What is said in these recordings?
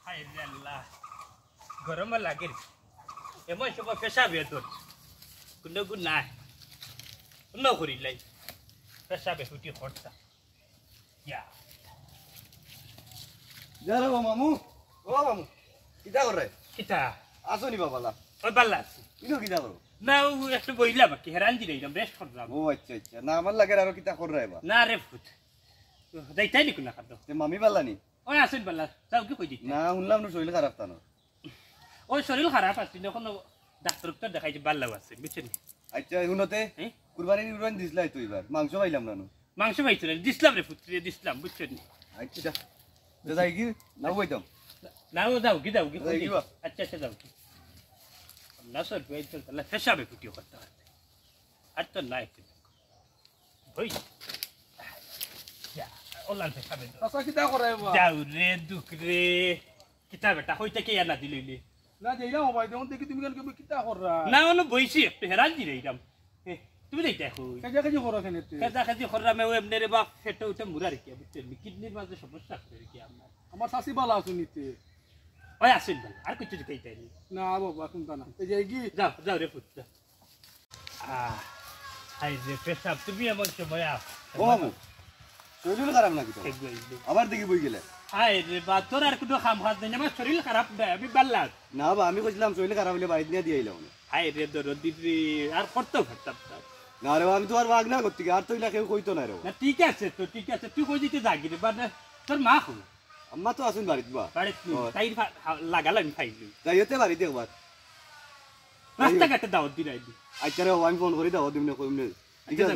হায় রে আল্লাহ গরম লাগে এমন সব পেশাবে তোর কোনো গুণ নাই অন্য করিলাই পেশাবে ফুটি খরচা ইয়া যারা মামু ও মামু কিটা করে কিতা আসনি বাবালা ওই পাল্লা আছে ইনো কিটা করো না একটু বইলাম কি হেরান দিলাম রেস্ট করলাম ও আচ্ছা আচ্ছা না আমার লাগে আরো কিটা করে রাইবা না রে ফুট যাইতাই নি কোনা খাদ্য তে মামি বালানি ওই আসেন পাল্লা যাও কি কই দিতে না শুনলাম না শরীর খারাপ তানো ওই শরীর খারাপ আছে যখন ডাক্তারকে দেখাইছে বাল্লাও আছে বুঝছেন আচ্ছা শুনতে কুরবানি কুরবানি দিছলাই তো এবার মাংস পাইলাম না মাংস পাইছিল দিসলাম রে ফুট দিসলাম বুঝছেন আচ্ছা তো যাই কি না বইতাম না যাও কি আচ্ছা আচ্ছা যাও কি না স্যার তাহলে পেশাবে ফুটিও করতে পারবে আর তো নাই ওই ওলান পেশাবে আচ্ছা কিটা করে যাও রে দুঃখ রে কিতা বেটা হইতে কে না দিলে না যাইলাম ভাই দেখুন দেখি তুমি কেন কিটা কররা না ono বইছি একটু হেরান দি রইলাম তুমি দেখতে কই কাজা কাজি করো কেন কাজা কাজি কররা মে এমনে রে বাপ ফেটে উঠে মুরা রেখে বুঝছেন কিডনির মাঝে সমস্যা করে কি আমার শাশি বালা আছে নিতে ওই আসেন বল আর কিছু কইতে নি না বাবা শুনতা না এই যে কি যাও যাও রে পুত্র হাই যে পেশাব তুমি এমন সময় ও মামু শরীর খারাপ নাকি তো আবার দেখি বই গেলে হাই রে বা তোর আর কোনো কাম কাজ নাই আমার শরীর খারাপ দেয় আমি বাল্লা না বা আমি কইছিলাম শরীর খারাপ হইলে বাড়ি নিয়ে দিয়ে আইলাম হাই রে দরদি রে আর করতে পারতাম না রে আমি তো আর বাগ না করতে আর তো ইলা কেউ কইতো না রে না ঠিক আছে তো ঠিক আছে তুই কই দিতে যাগি রে বা তোর মা কই আম্মা তো আসুন বাড়িতে বা বাড়িতে তাই লাগালাম খাইলি যাইতে বাড়িতে একবার রাস্তাঘাটে দাওয়াত দি রাইদি আচ্ছা রে আমি ফোন করি দাও দিমনে কইমনে ঠিক আছে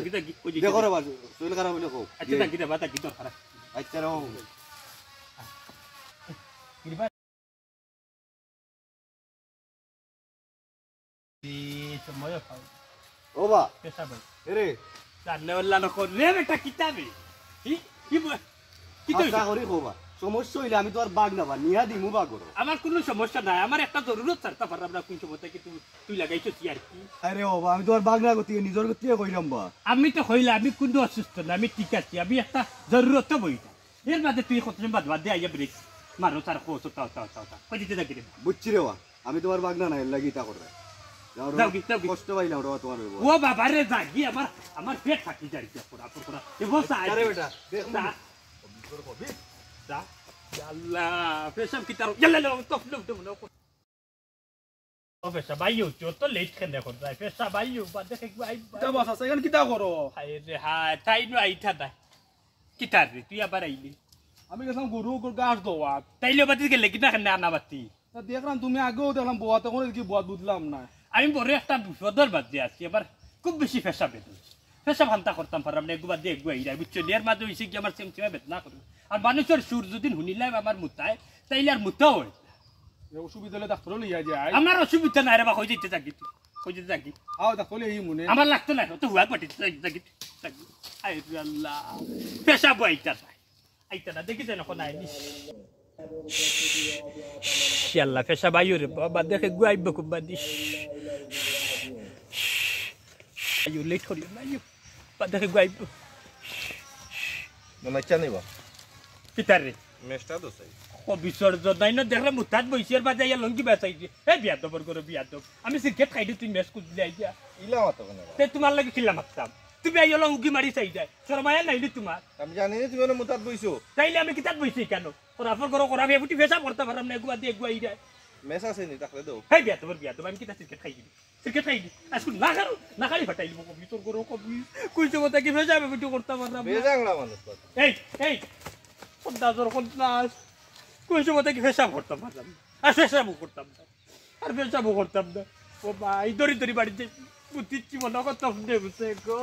দেখো রে বাস শরীর খারাপ হইলে কও আচ্ছা তাকি রে বাতা কি তোর খারাপ আচ্ছা রে সময় পাও ও বা পেশা ভাই রে জানলে ওলা ন কর রে বেটা কিতাবে কি কি কি তো আচ্ছা করি কবা সমস্যা হইলে আমি তো আর বাগ না বা নিয়া দিমু বা করো আমার কোনো সমস্যা নাই আমার একটা জরুরত ছাড়তে পারলাম না কোন সময় থেকে তুই লাগাইছো কি আর কি আরে ও বা আমি তো আর বাগ না করতে নিজের করতে কইলাম বা আমি তো হইলে আমি কোনো অসুস্থ না আমি ঠিক আছি আমি একটা জরুরত বইটা এর মাঝে তুই কত বাদ বাদ দিয়ে আইয়া ব্রেক মারো তার কোস তাও তাও তাও কই দিতে থাকি রে বুঝছি রে বা আমি তোমার বাগ না নাই লাগি তা করে যাও কি কষ্ট পাইলাম রে তোমার ও বাবা রে জাগি আমার পেট থাকি যাই পুরা পুরা এ বসা আরে বেটা দেখ না যা আল্লাহ পেশাব কি তার ইয়াল্লা তো ও পেশাব আইও তো লেট কেন দেখো যাই পেশাব আইও বা দেখে আই কিটা বাস আছে কেন কিটা করো হায় রে হায় তাই নো আইতা দা কিটার রে তুই আবার আইলি আমি গেলাম গরু গাছ দোয়া তাইলে বাতি গেলে কিনা কেন আনা বাতি তা দেখলাম তুমি আগেও দেখলাম বোয়া তখন কি বোয়া বুঝলাম না আমি বড় একটা বিপদর বাদ দিয়ে আছি এবার খুব বেশি পেশাব পেশাব হান্তা করতাম পারলাম না একবার দিয়ে একবার ইরা বুঝছো এর মাঝে হয়েছে কি আমার চেমচেমা বেদনা করবে আর মানুষের সুর যদি শুনিলাম আমার মুতায় তাইলে আর মুতাও হয় অসুবিধা হলে ডাক্তার লিয়া যায় আমার অসুবিধা নাই রে বা কই যেতে থাকি তুই কই যেতে থাকি আও ডাক্তার এই মনে আমার লাগতো না তো হুয়া পাটি থাকি থাকি আই আল্লাহ পেশাব আইতা না দেখি যেন কোন আইনি আল্লাহ পেশাব আইও রে বাবা দেখে গুয়াইব খুব বাদিস আইও লেট করি না আইও বা দেখে গুয়াইব মনে ইচ্ছা নেই বা পিতারে মেশটা তো চাই ও বিসর্জন নাই না দেখলাম মুতাত বইছের বাজে ইয়া লঙ্গি বাঁচাইছে এই বিয়াদবর করে বিয়াদব আমি সিগারেট খাই দি তুই মেস কুদ দিলাই দিয়া ইলা মাতো কেন তে তোমার লাগি খিলা মারতাম তুমি আইয়া লঙ্গি মারি চাই যায় শরমায়া নাইলি তোমার আমি জানি না তুমি মুতাত বইছো তাইলে আমি কিতাত বইছি কেন ওরাফর করো করা বেফুটি ফেসা করতে পারলাম না এগুয়া দিয়ে এগুয়া ইরা মেস আছে নি তাকলে দাও এই বিয়াদবর আমি কিতা সিগারেট খাই দিবি সিগারেট খাই দি আজকে না খালি ফাটাইলি কবি তোর করো কবি কইছো কথা কি ফেসা বেফুটি করতে পারলাম বেজাংলা মানুষ এই খোদাজর খোদাস কইছো কথা কি ফেসা করতাম পারলাম আর ফেসাবো করতাম না আর ফেসাবো করতাম না ও ভাই দড়ি দড়ি বাড়িতে বুঝছি মনে করতাম দেবছে গো